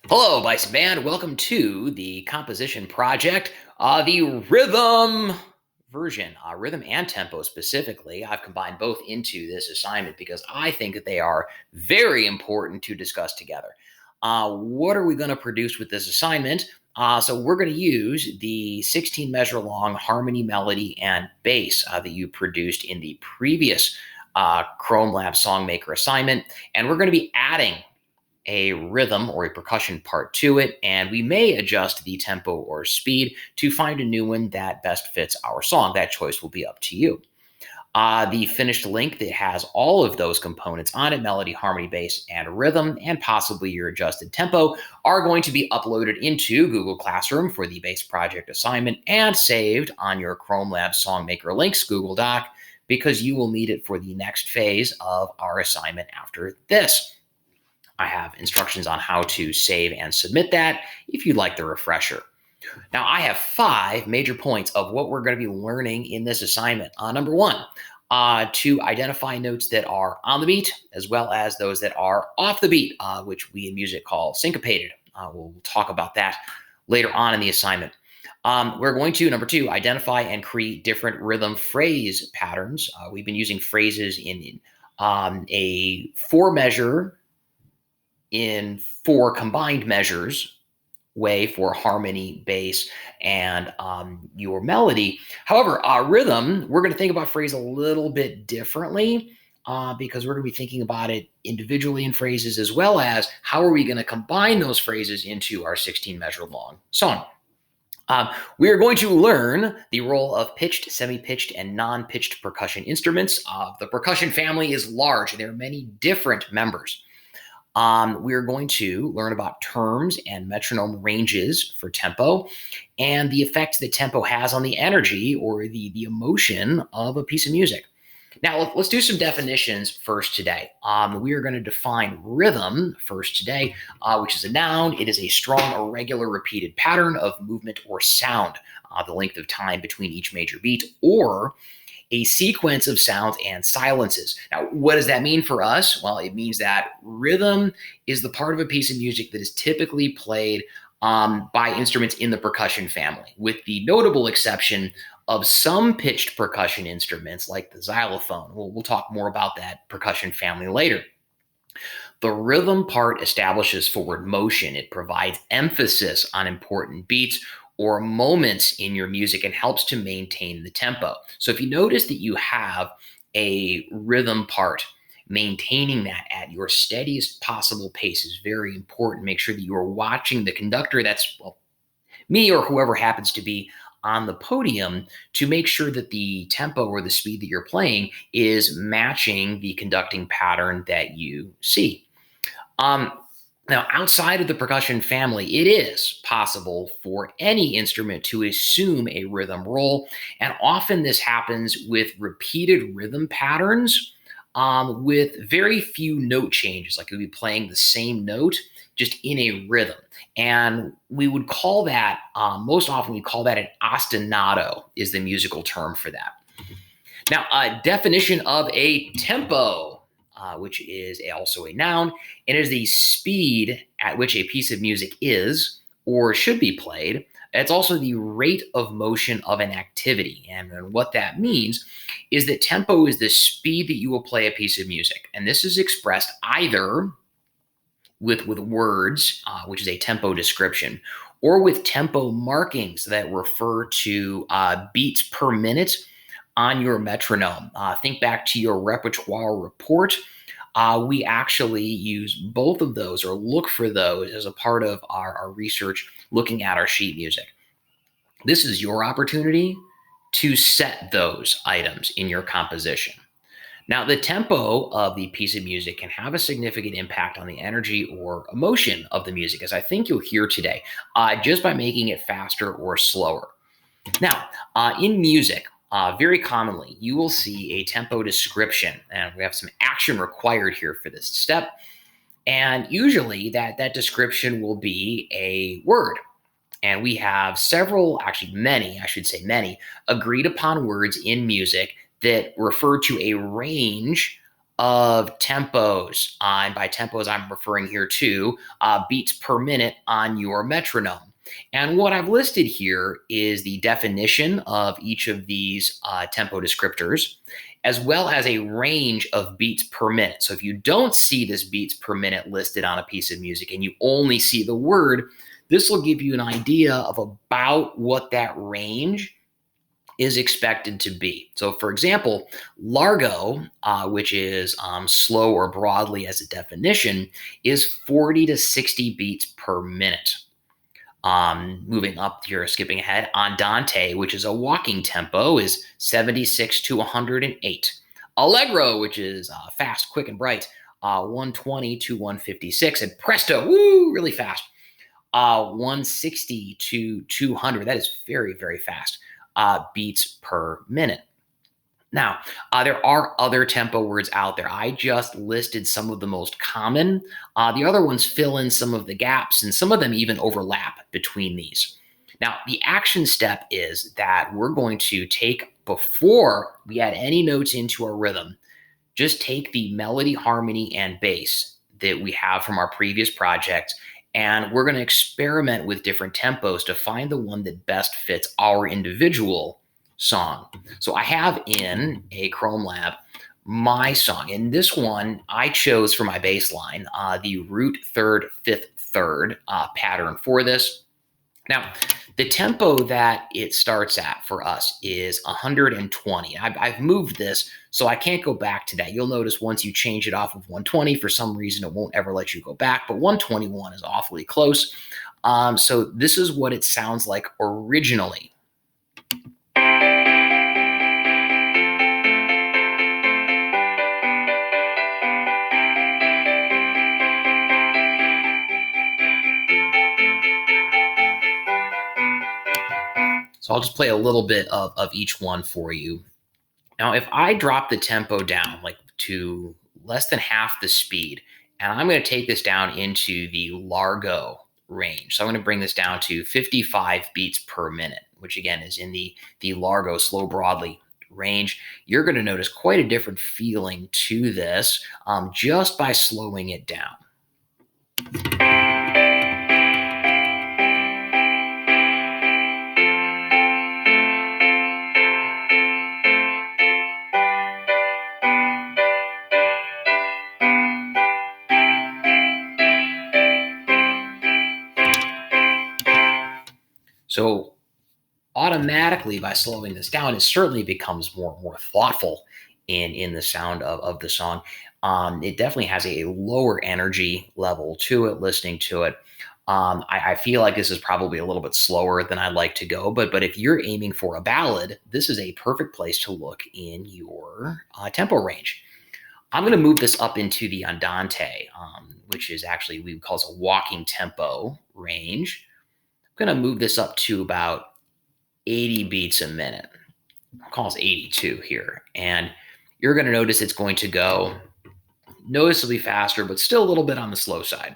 Hello, Bison Band. Welcome to the composition project, the rhythm version, rhythm and tempo specifically. I've combined both into this assignment because I think that they are very important to discuss together. What are we going to produce with this assignment? So we're going to use the 16 measure long harmony, melody, and bass that you produced in the previous Chrome Lab Songmaker assignment, and we're going to be adding a rhythm or a percussion part to it, and we may adjust the tempo or speed to find a new one that best fits our song. That choice will be up to you. The finished link that has all of those components on it, melody, harmony, bass, and rhythm, and possibly your adjusted tempo, are going to be uploaded into Google Classroom for the base project assignment and saved on your Chrome Lab Songmaker links Google Doc, because you will need it for the next phase of our assignment after this. I have instructions on how to save and submit that if you'd like the refresher. Now, I have 5 major points of what we're going to be learning in this assignment. Number 1, to identify notes that are on the beat as well as those that are off the beat, which we in music call syncopated. We'll talk about that later on in the assignment. We're going to, number 2, identify and create different rhythm phrase patterns. We've been using phrases in a 4-measure in 4 combined measures way for harmony, bass, and your melody. However, rhythm, we're going to think about phrase a little bit differently because we're going to be thinking about it individually in phrases, as well as how are we going to combine those phrases into our 16 measure long song. We are going to learn the role of pitched, semi-pitched, and non-pitched percussion instruments. The percussion family is large. There are many different members. We're going to learn about terms and metronome ranges for tempo and the effects that tempo has on the energy or the emotion of a piece of music. Now, let's do some definitions first today. We are going to define rhythm first today, which is a noun. It is a strong, irregular, repeated pattern of movement or sound, the length of time between each major beat, or a sequence of sounds and silences. Now, what does that mean for us? Well, it means that rhythm is the part of a piece of music that is typically played by instruments in the percussion family, with the notable exception of some pitched percussion instruments like the xylophone. We'll talk more about that percussion family later. The rhythm part establishes forward motion. It provides emphasis on important beats or moments in your music and helps to maintain the tempo. So if you notice that you have a rhythm part, maintaining that at your steadiest possible pace is very important. Make sure that you are watching the conductor, that's me or whoever happens to be on the podium, to make sure that the tempo or the speed that you're playing is matching the conducting pattern that you see. Now, outside of the percussion family, it is possible for any instrument to assume a rhythm role, and often this happens with repeated rhythm patterns with very few note changes, like you'll be playing the same note just in a rhythm. And we would call that, most often we call that an ostinato is the musical term for that. Now, a definition of a tempo, which is also a noun, and is the speed at which a piece of music is or should be played. It's also the rate of motion of an activity. And what that means is that tempo is the speed that you will play a piece of music. And this is expressed either with words, which is a tempo description, or with tempo markings that refer to beats per minute on your metronome. Think back to your repertoire report. We actually use both of those or look for those as a part of our research looking at our sheet music. This is your opportunity to set those items in your composition. Now, the tempo of the piece of music can have a significant impact on the energy or emotion of the music, as I think you'll hear today, just by making it faster or slower. Now, in music, very commonly, you will see a tempo description, and we have some action required here for this step. And usually that description will be a word. And we have several, actually many, I should say many, agreed upon words in music that refer to a range of tempos, and by tempos, I'm referring here to beats per minute on your metronome. And what I've listed here is the definition of each of these tempo descriptors, as well as a range of beats per minute. So if you don't see this beats per minute listed on a piece of music and you only see the word, this will give you an idea of about what that range is expected to be. So, for example, largo, which is slow or broadly as a definition, is 40 to 60 beats per minute. Moving up here, skipping ahead, andante, which is a walking tempo, is 76 to 108. Allegro, which is fast, quick, and bright, 120 to 156. And presto, woo, really fast, 160 to 200. That is very, very fast. Beats per minute. Now, there are other tempo words out there. I just listed some of the most common. The other ones fill in some of the gaps, and some of them even overlap between these. Now, the action step is that we're going to take, before we add any notes into our rhythm, just take the melody, harmony, and bass that we have from our previous project, and we're going to experiment with different tempos to find the one that best fits our individual song. So I have in a Chrome Lab my song. And this one I chose for my bass line, the root third, fifth, third pattern for this. Now, the tempo that it starts at for us is 120. I've moved this, so I can't go back to that. You'll notice once you change it off of 120, for some reason, it won't ever let you go back, but 121 is awfully close. So this is what it sounds like originally. So I'll just play a little bit of each one for you. Now, if I drop the tempo down like to less than half the speed, and I'm going to take this down into the largo range. So I'm going to bring this down to 55 beats per minute, which again is in the largo, slow broadly range. You're going to notice quite a different feeling to this just by slowing it down. So automatically, by slowing this down, it certainly becomes more thoughtful in the sound of the song. It definitely has a lower energy level to it, listening to it. I feel like this is probably a little bit slower than I'd like to go, but if you're aiming for a ballad, this is a perfect place to look in your tempo range. I'm going to move this up into the andante, which is actually, we would call this a walking tempo range. I'm going to move this up to about 80 beats a minute. I'll call this 82 here. And you're going to notice it's going to go noticeably faster, but still a little bit on the slow side.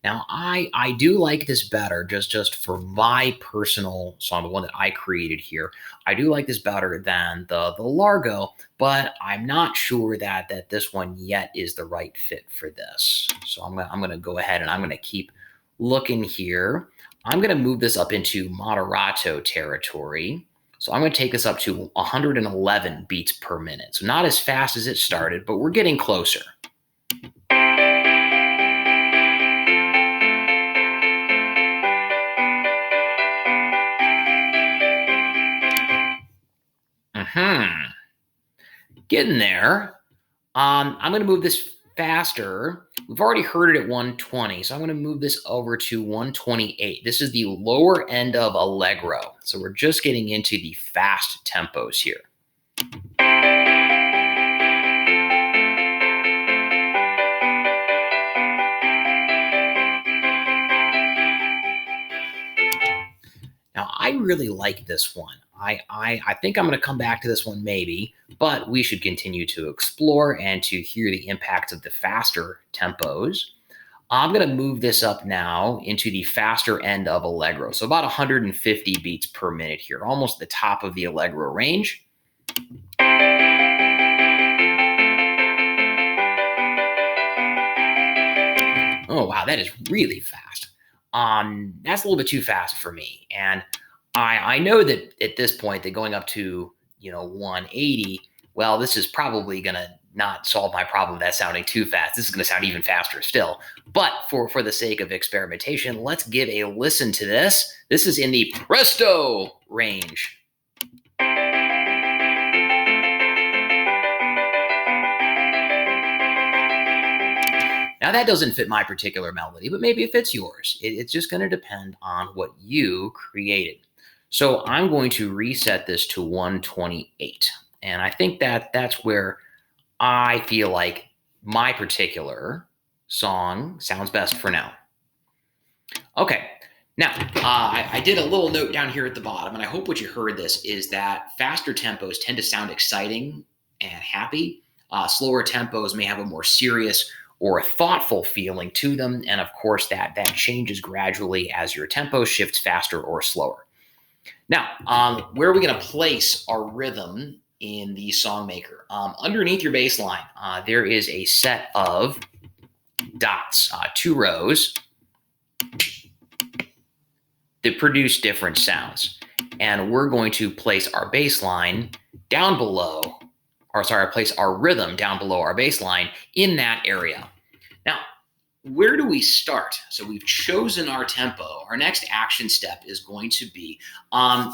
Now, I do like this better, just for my personal song, the one that I created here. I do like this better than the largo, but I'm not sure that this one yet is the right fit for this. So I'm gonna go ahead and I'm gonna keep looking here. I'm gonna move this up into moderato territory. So I'm gonna take this up to 111 beats per minute. So not as fast as it started, but we're getting closer. Getting there. I'm going to move this faster. We've already heard it at 120, so I'm going to move this over to 128. This is the lower end of allegro, so we're just getting into the fast tempos here. Now, I really like this one. I think I'm going to come back to this one maybe, but we should continue to explore and to hear the impacts of the faster tempos. I'm going to move this up now into the faster end of Allegro. So about 150 beats per minute here, almost the top of the Allegro range. Oh, wow, that is really fast. That's a little bit too fast for me. And I know that at this point that going up to, 180, well, this is probably going to not solve my problem of that sounding too fast. This is going to sound even faster still. But for the sake of experimentation, let's give a listen to this. This is in the presto range. Now, that doesn't fit my particular melody, but maybe it fits yours. It's just going to depend on what you created. So I'm going to reset this to 128. And I think that's where I feel like my particular song sounds best for now. Okay. Now, I did a little note down here at the bottom, and I hope what you heard this is that faster tempos tend to sound exciting and happy. Slower tempos may have a more serious or a thoughtful feeling to them. And of course, that changes gradually as your tempo shifts faster or slower. Now, where are we going to place our rhythm in the song maker? Underneath your bass line, there is a set of dots, 2 rows that produce different sounds. And we're going to place our bass line down below, place our rhythm down below our bass line in that area. Now, where do we start? So we've chosen our tempo. Our next action step is going to be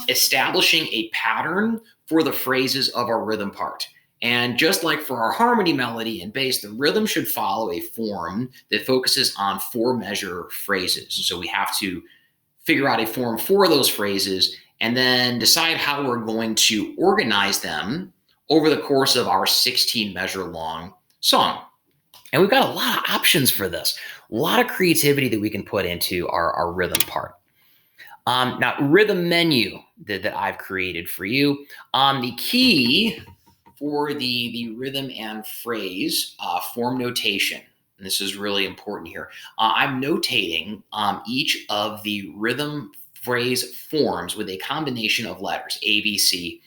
establishing a pattern for the phrases of our rhythm part. And just like for our harmony, melody, and bass, the rhythm should follow a form that focuses on 4-measure phrases. So we have to figure out a form for those phrases and then decide how we're going to organize them over the course of our 16-measure long song. And we've got a lot of options for this, a lot of creativity that we can put into our rhythm part. Now, rhythm menu that I've created for you. The key for the rhythm and phrase form notation. And this is really important here. I'm notating each of the rhythm phrase forms with a combination of letters, A, B, C,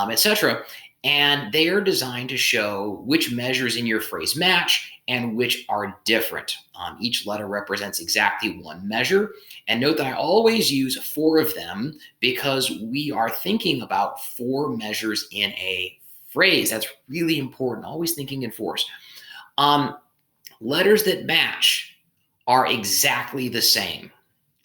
etc. And they are designed to show which measures in your phrase match and which are different. Each letter represents exactly 1 measure. And note that I always use 4 of them because we are thinking about 4 measures in a phrase. That's really important. Always thinking in 4s. Letters that match are exactly the same.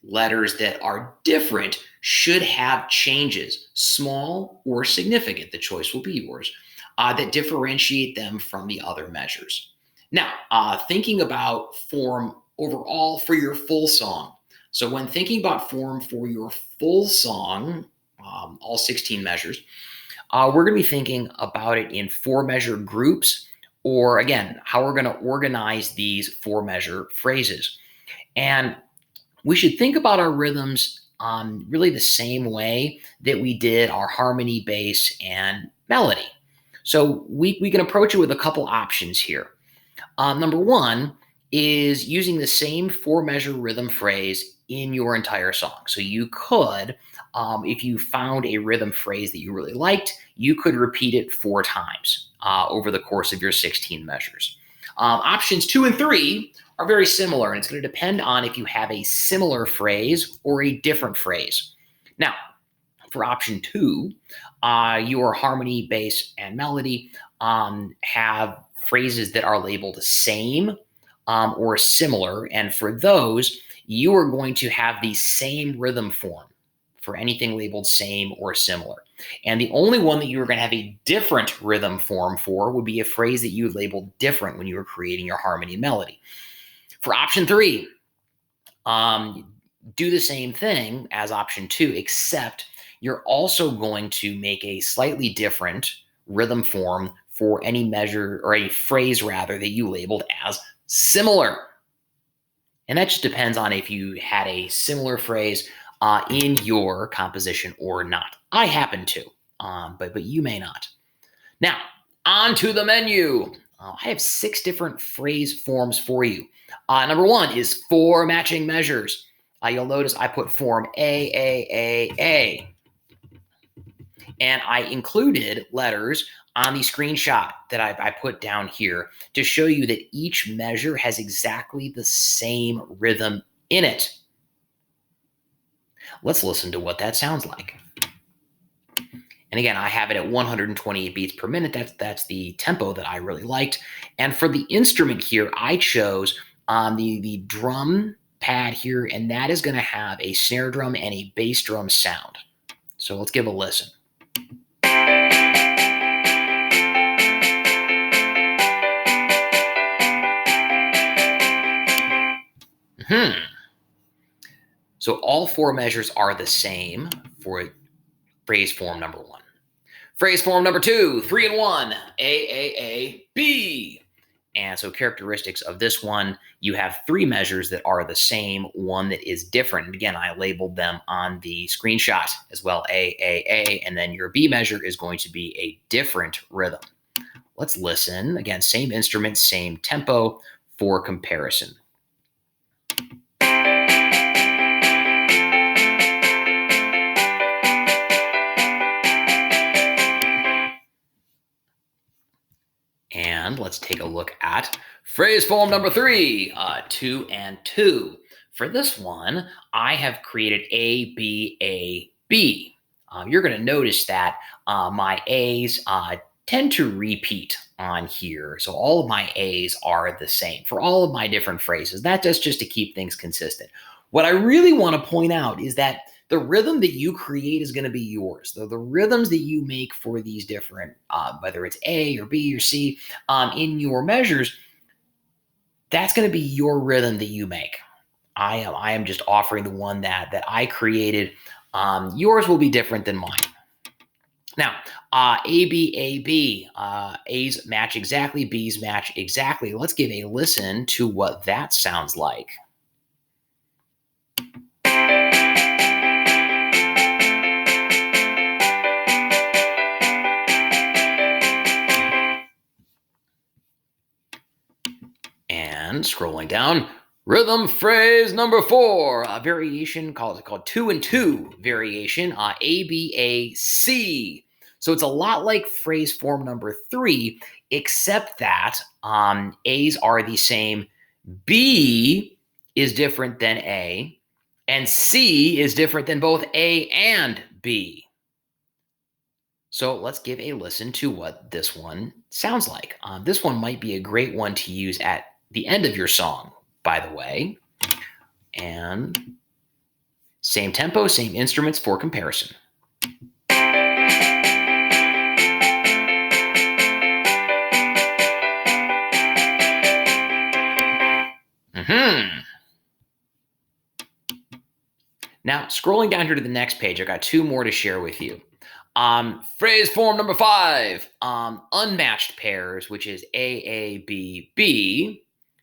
Letters that are different should have changes, small or significant, the choice will be yours, that differentiate them from the other measures. Now, thinking about form overall for your full song. So when thinking about form for your full song, all 16 measures, we're going to be thinking about it in 4-measure groups, or again, how we're going to organize these 4-measure phrases. And we should think about our rhythms really the same way that we did our harmony, bass, and melody. So we can approach it with a couple options here. Number 1 is using the same 4-measure rhythm phrase in your entire song. So you could, if you found a rhythm phrase that you really liked, you could repeat it 4 times over the course of your 16 measures. Options 2 and 3 are very similar, and it's going to depend on if you have a similar phrase or a different phrase. Now, for option 2, your harmony, bass, and melody have phrases that are labeled same or similar, and for those, you are going to have the same rhythm form for anything labeled same or similar. And the only one that you are going to have a different rhythm form for would be a phrase that you labeled different when you were creating your harmony melody. For option 3, do the same thing as option 2, except you're also going to make a slightly different rhythm form for any measure or a phrase rather that you labeled as similar. And that just depends on if you had a similar phrase in your composition or not. I happen to, but you may not. Now, on to the menu. I have 6 different phrase forms for you. Number 1 is 4 matching measures. You'll notice I put form A. And I included letters on the screenshot that I put down here to show you that each measure has exactly the same rhythm in it. Let's listen to what that sounds like. And again, I have it at 128 beats per minute. That's the tempo that I really liked. And for the instrument here, I chose the drum pad here, and that is going to have a snare drum and a bass drum sound. So let's give a listen. So all 4 measures are the same for phrase form number 1. Phrase form number 2, 3 and 1, A, B. And so characteristics of this one, you have 3 measures that are the same, 1 that is different. And again, I labeled them on the screenshot as well, A, and then your B measure is going to be a different rhythm. Let's listen. Again, same instrument, same tempo for comparison. And let's take a look at phrase form number 3, 2 and 2. For this one, I have created A, B. You're going to notice that my A's tend to repeat on here. So all of my A's are the same for all of my different phrases. That's just to keep things consistent. What I really want to point out is that the rhythm that you create is going to be yours. The rhythms that you make for these different, whether it's A or B or C, in your measures, that's going to be your rhythm that you make. I am just offering the one that I created. Yours will be different than mine. Now, A, B. A's match exactly, B's match exactly. Let's give a listen to what that sounds like. And scrolling down, rhythm phrase number 4, a variation called 2 and 2 variation, A, B, C. So it's a lot like phrase form number 3, except that A's are the same, B is different than A, and C is different than both A and B. So let's give a listen to what this one sounds like. This one might be a great one to use at the end of your song, by the way. And same tempo, same instruments for comparison. Now, scrolling down here to the next page, I got 2 more to share with you. Phrase form number 5, unmatched pairs, which is A, B.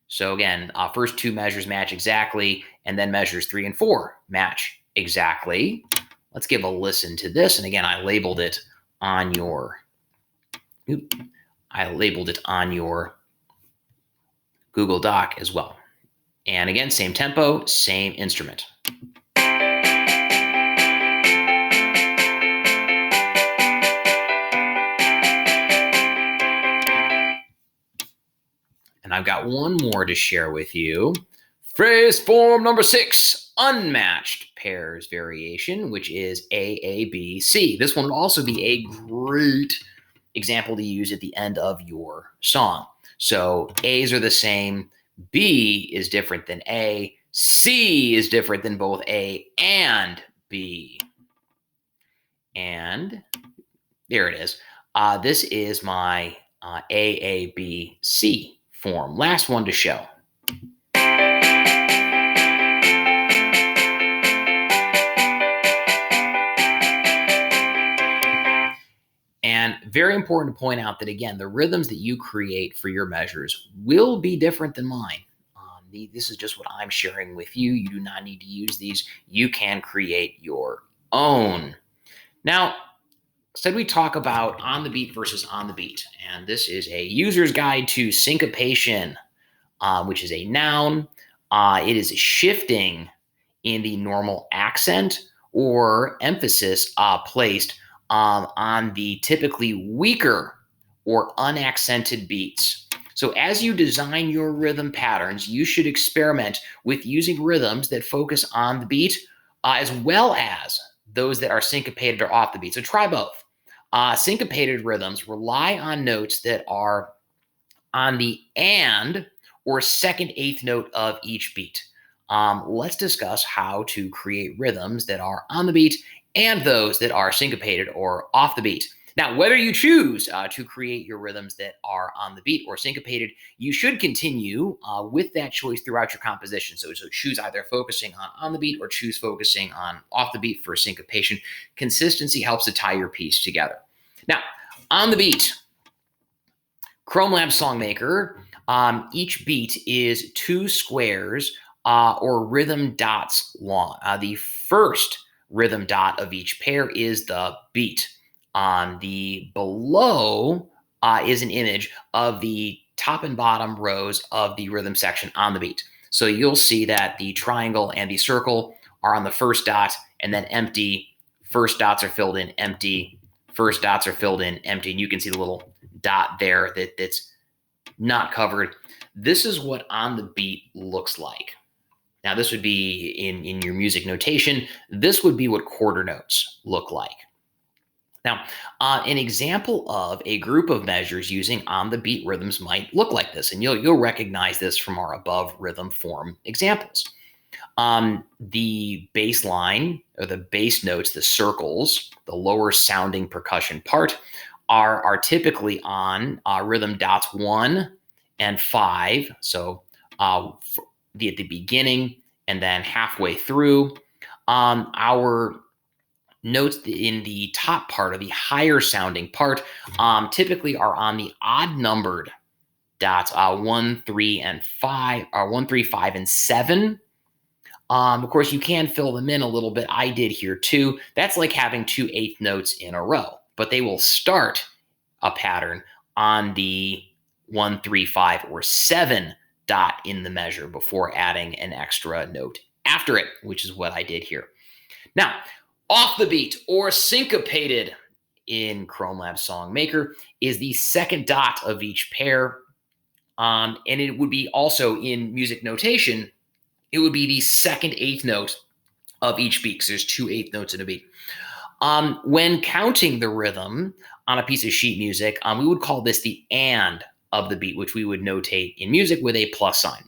So again, first 2 measures match exactly, and then measures 3 and 4 match exactly. Let's give a listen to this. And again, I labeled it on your Google Doc as well. And again, same tempo, same instrument. And I've got one more to share with you. Phrase form number 6, unmatched pairs variation, which is A, B, C. This one will also be a great example to use at the end of your song. So A's are the same, B is different than A, C is different than both A and B. And there it is. This is my A, B, C form. Last one to show. And very important to point out that, again, the rhythms that you create for your measures will be different than mine. This is just what I'm sharing with you. You do not need to use these. You can create your own. Now, instead we talk about on the beat versus on the beat. And this is a user's guide to syncopation, which is a noun. It is shifting in the normal accent or emphasis placed on the typically weaker or unaccented beats. So as you design your rhythm patterns, you should experiment with using rhythms that focus on the beat as well as those that are syncopated or off the beat. So try both. Syncopated rhythms rely on notes that are on the and or second eighth note of each beat. Let's discuss how to create rhythms that are on the beat and those that are syncopated or off the beat. Now, whether you choose to create your rhythms that are on the beat or syncopated, you should continue with that choice throughout your composition. So choose either focusing on the beat or choose focusing on off the beat for syncopation. Consistency helps to tie your piece together. Now, on the beat, ChromeLabs SongMaker, each beat is 2 squares or rhythm dots long. The first rhythm dot of each pair is the beat. The below is an image of the top and bottom rows of the rhythm section on the beat. So you'll see that the triangle and the circle are on the first dot and then empty. First dots are filled in, empty. First dots are filled in, empty. And you can see the little dot there that's not covered. This is what on the beat looks like. Now, this would be in your music notation. This would be what quarter notes look like. Now, an example of a group of measures using on the beat rhythms might look like this, and you'll recognize this from our above rhythm form examples. The bass line or the bass notes, the circles, the lower sounding percussion part are typically on rhythm dots 1 and 5. So at the beginning and then halfway through. Our notes in the top part or the higher sounding part typically are on the odd numbered dots 1, 3, and 5, or 1, 3, 5, and 7. Of course, you can fill them in a little bit. I did here too. That's like having 2 eighth notes in a row, but they will start a pattern on the 1, 3, 5, or 7 dot in the measure before adding an extra note after it, which is what I did here. Now, off the beat or syncopated in ChromeLabs SongMaker is the second dot of each pair. And it would be also in music notation, it would be the second eighth note of each beat, because there's 2 eighth notes in a beat. When counting the rhythm on a piece of sheet music, we would call this the and of the beat, which we would notate in music with a plus sign.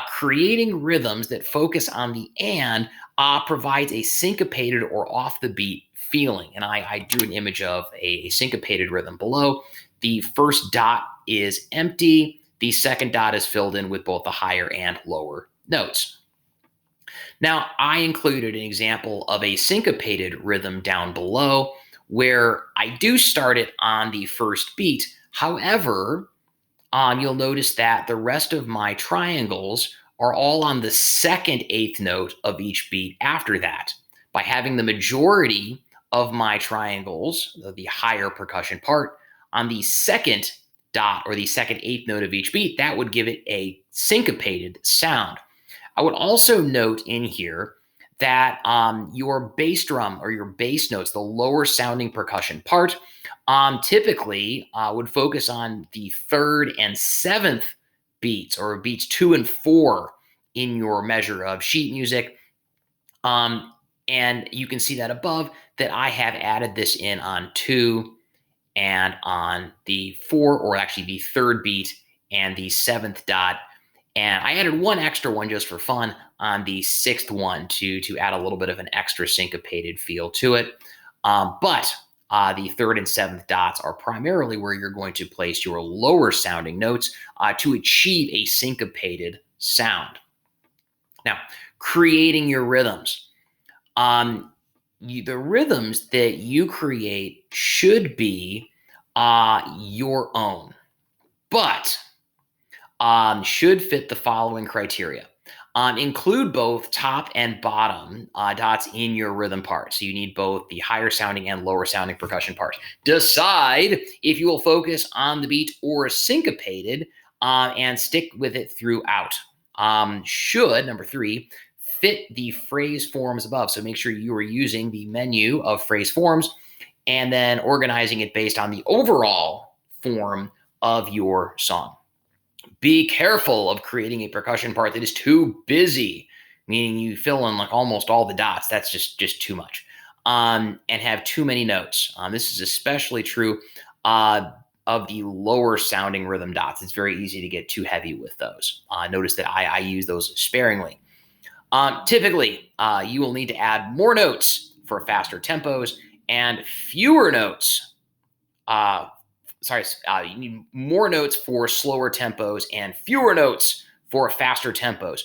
Creating rhythms that focus on the and provides a syncopated or off the beat feeling. And I drew an image of a syncopated rhythm below. The first dot is empty. The second dot is filled in with both the higher and lower notes. Now, I included an example of a syncopated rhythm down below where I do start it on the first beat. However, you'll notice that the rest of my triangles are all on the second eighth note of each beat after that. By having the majority of my triangles, the higher percussion part, on the second dot or the second eighth note of each beat, that would give it a syncopated sound. I would also note in here that your bass drum or your bass notes, the lower sounding percussion part, typically would focus on the third and seventh beats, or beats 2 and 4 in your measure of sheet music. And you can see that above that I have added this in on 2 and on the 4, or actually the third beat and the 7th dot. And I added one extra one just for fun on the 6th one to add a little bit of an extra syncopated feel to it. But the 3rd and 7th dots are primarily where you're going to place your lower sounding notes to achieve a syncopated sound. Now, creating your rhythms. The rhythms that you create should be your own. But should fit the following criteria. Include both top and bottom dots in your rhythm part. So you need both the higher sounding and lower sounding percussion parts. Decide if you will focus on the beat or syncopated and stick with it throughout. Should, number 3, fit the phrase forms above. So make sure you are using the menu of phrase forms and then organizing it based on the overall form of your song. Be careful of creating a percussion part that is too busy, meaning you fill in like almost all the dots. That's just too much. And have too many notes. This is especially true of the lower sounding rhythm dots. It's very easy to get too heavy with those. Notice that I use those sparingly. Typically, you will need to add more notes for faster tempos and fewer notes. You need more notes for slower tempos and fewer notes for faster tempos.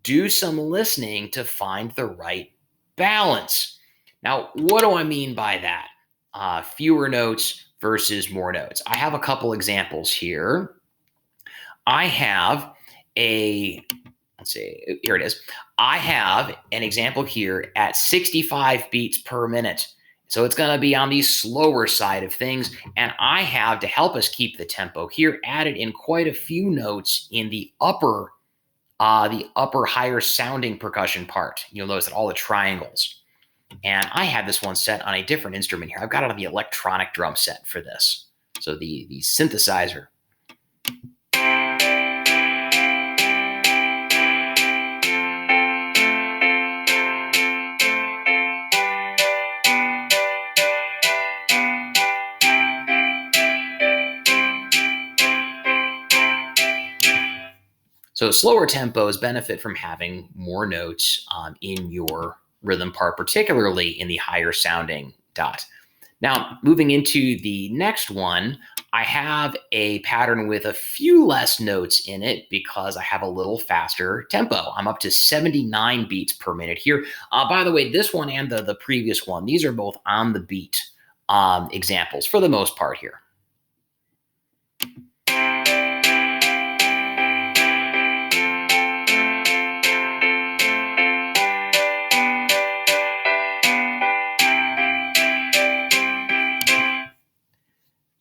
Do some listening to find the right balance. Now, what do I mean by that? Fewer notes versus more notes. I have a couple examples here. I have let's see, here it is. I have an example here at 65 beats per minute. So it's going to be on the slower side of things. And I have, to help us keep the tempo here, added in quite a few notes in the upper higher sounding percussion part. You'll notice that all the triangles. And I have this one set on a different instrument here. I've got it on the electronic drum set for this. So the synthesizer. So slower tempos benefit from having more notes in your rhythm part, particularly in the higher sounding dot. Now, moving into the next one, I have a pattern with a few less notes in it because I have a little faster tempo. I'm up to 79 beats per minute here. By the way, this one and the previous one, these are both on the beat examples for the most part here.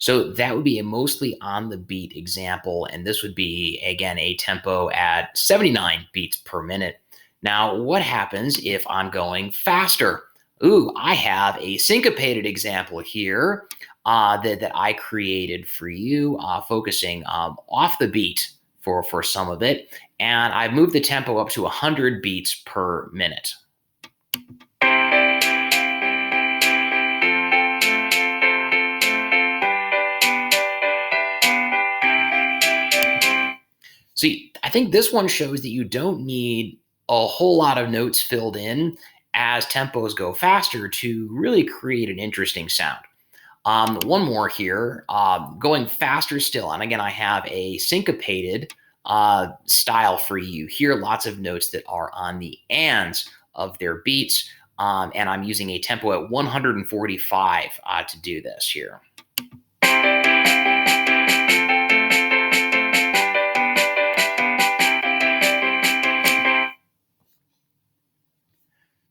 So that would be a mostly on the beat example. And this would be, again, a tempo at 79 beats per minute. Now, what happens if I'm going faster? I have a syncopated example here that I created for you, focusing off the beat for some of it. And I've moved the tempo up to 100 beats per minute. See, I think this one shows that you don't need a whole lot of notes filled in as tempos go faster to really create an interesting sound. One more here, going faster still. And again, I have a syncopated style for you here. Lots of notes that are on the ands of their beats. And I'm using a tempo at 145 to do this here.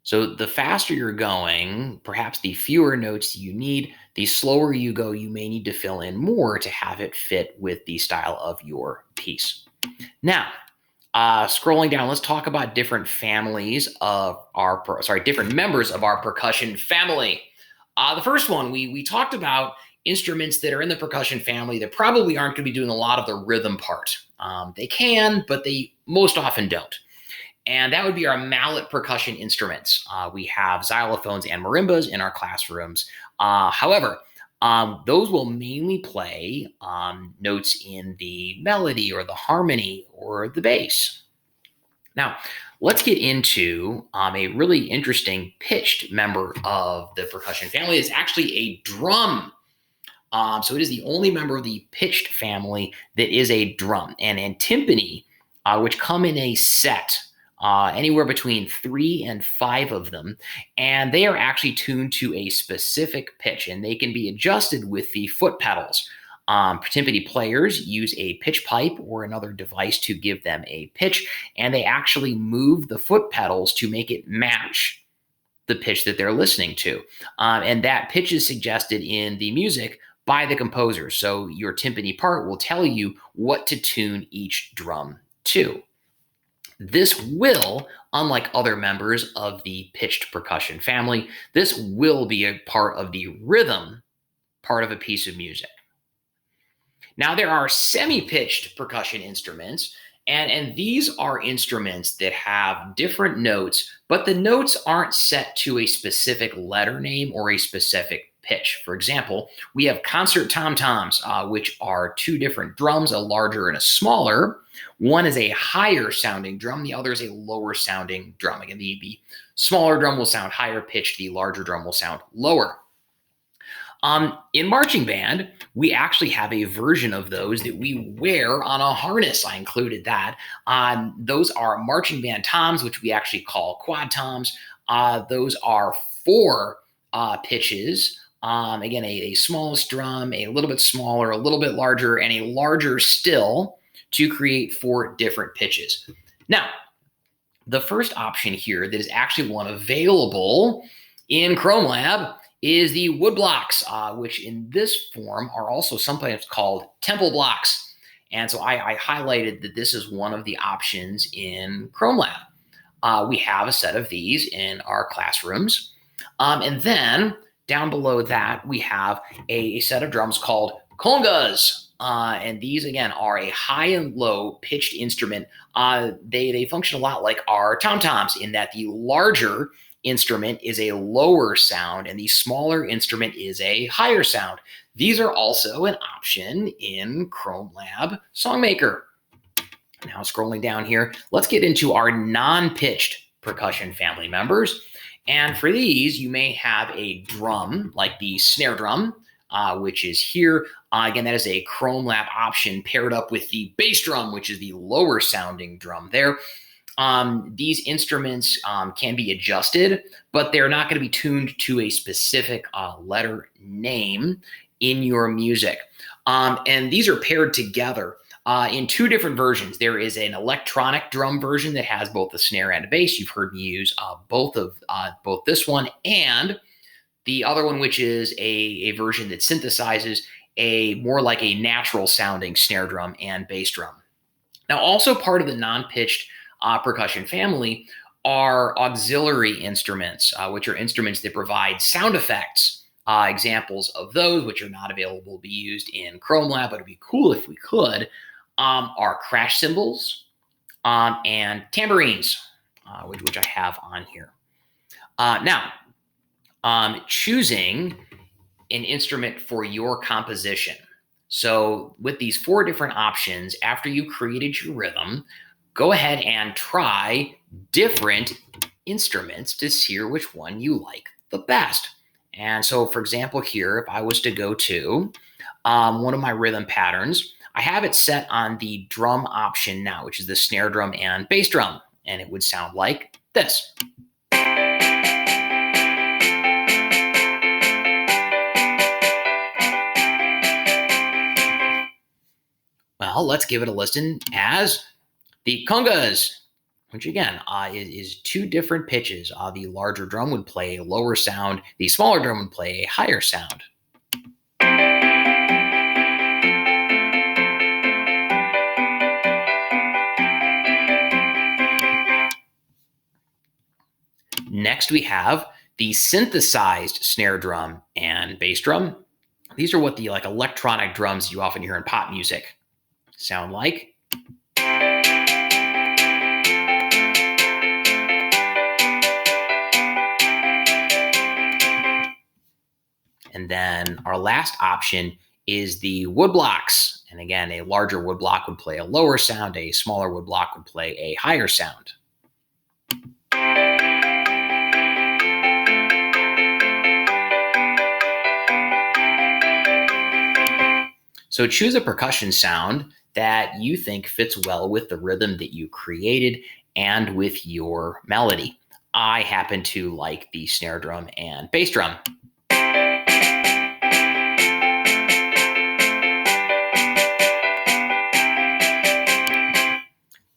So the faster you're going, perhaps the fewer notes you need. The slower you go, you may need to fill in more to have it fit with the style of your piece. Now, scrolling down, let's talk about different families of different members of our percussion family. The first one, we talked about instruments that are in the percussion family that probably aren't going to be doing a lot of the rhythm part. They can, but they most often don't. And that would be our mallet percussion instruments. We have xylophones and marimbas in our classrooms. However, those will mainly play notes in the melody or the harmony or the bass. Now, let's get into a really interesting pitched member of the percussion family. It's actually a drum. So it is the only member of the pitched family that is a drum. And timpani, which come in a set. Anywhere between 3 and 5 of them. And they are actually tuned to a specific pitch, and they can be adjusted with the foot pedals. Timpani players use a pitch pipe or another device to give them a pitch, and they actually move the foot pedals to make it match the pitch that they're listening to. And that pitch is suggested in the music by the composer. So your timpani part will tell you what to tune each drum to. This will, unlike other members of the pitched percussion family, this will be a part of the rhythm part of a piece of music. Now, there are semi-pitched percussion instruments, and these are instruments that have different notes, but the notes aren't set to a specific letter name or a specific pitch. For example, we have concert tom-toms, which are two different drums, a larger and a smaller. One is a higher sounding drum, the other is a lower sounding drum. Again, the smaller drum will sound higher pitched, the larger drum will sound lower. In marching band, we actually have a version of those that we wear on a harness. I included that. Those are marching band toms, which we actually call quad toms. Those are 4 pitches. Again, a smallest drum, a little bit smaller, a little bit larger, and a larger still to create 4 different pitches. Now, the first option here that is actually one available in ChromeLab is the wood blocks, which in this form are also sometimes called temple blocks. And so I highlighted that this is one of the options in ChromeLab. We have a set of these in our classrooms. And then down below that, we have a set of drums called congas. And these, again, are a high and low pitched instrument. They function a lot like our tom-toms in that the larger instrument is a lower sound and the smaller instrument is a higher sound. These are also an option in ChromeLab Songmaker. Now scrolling down here, let's get into our non-pitched percussion family members. And for these, you may have a drum like the snare drum, which is here. Again, that is a ChromeLab option paired up with the bass drum, which is the lower sounding drum there. These instruments can be adjusted, but they're not going to be tuned to a specific letter name in your music. And these are paired together in 2 different versions. There is an electronic drum version that has both the snare and a bass. You've heard me use both this one and the other one, which is a version that synthesizes a more like a natural sounding snare drum and bass drum. Now, also part of the non-pitched percussion family are auxiliary instruments, which are instruments that provide sound effects. Examples of those, which are not available to be used in ChromeLab, but it'd be cool if we could, are crash cymbals and tambourines, which I have on here. Now, choosing an instrument for your composition. So with these 4 different options, after you created your rhythm, go ahead and try different instruments to see which one you like the best. And so, for example, here, if I was to go to one of my rhythm patterns, I have it set on the drum option now, which is the snare drum and bass drum. And it would sound like this. Well, let's give it a listen as the congas, which again is 2 different pitches. The larger drum would play a lower sound. The smaller drum would play a higher sound. Next, we have the synthesized snare drum and bass drum. These are what the electronic drums you often hear in pop music sound like. And then our last option is the wood blocks. And again, a larger wood block would play a lower sound, a smaller wood block would play a higher sound. So choose a percussion sound that you think fits well with the rhythm that you created and with your melody. I happen to like the snare drum and bass drum.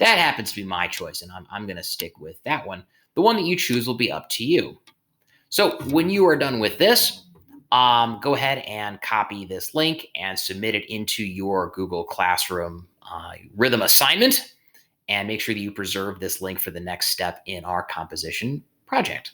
That happens to be my choice, and I'm going to stick with that one. The one that you choose will be up to you. So when you are done with this, go ahead and copy this link and submit it into your Google Classroom rhythm assignment, and make sure that you preserve this link for the next step in our composition project.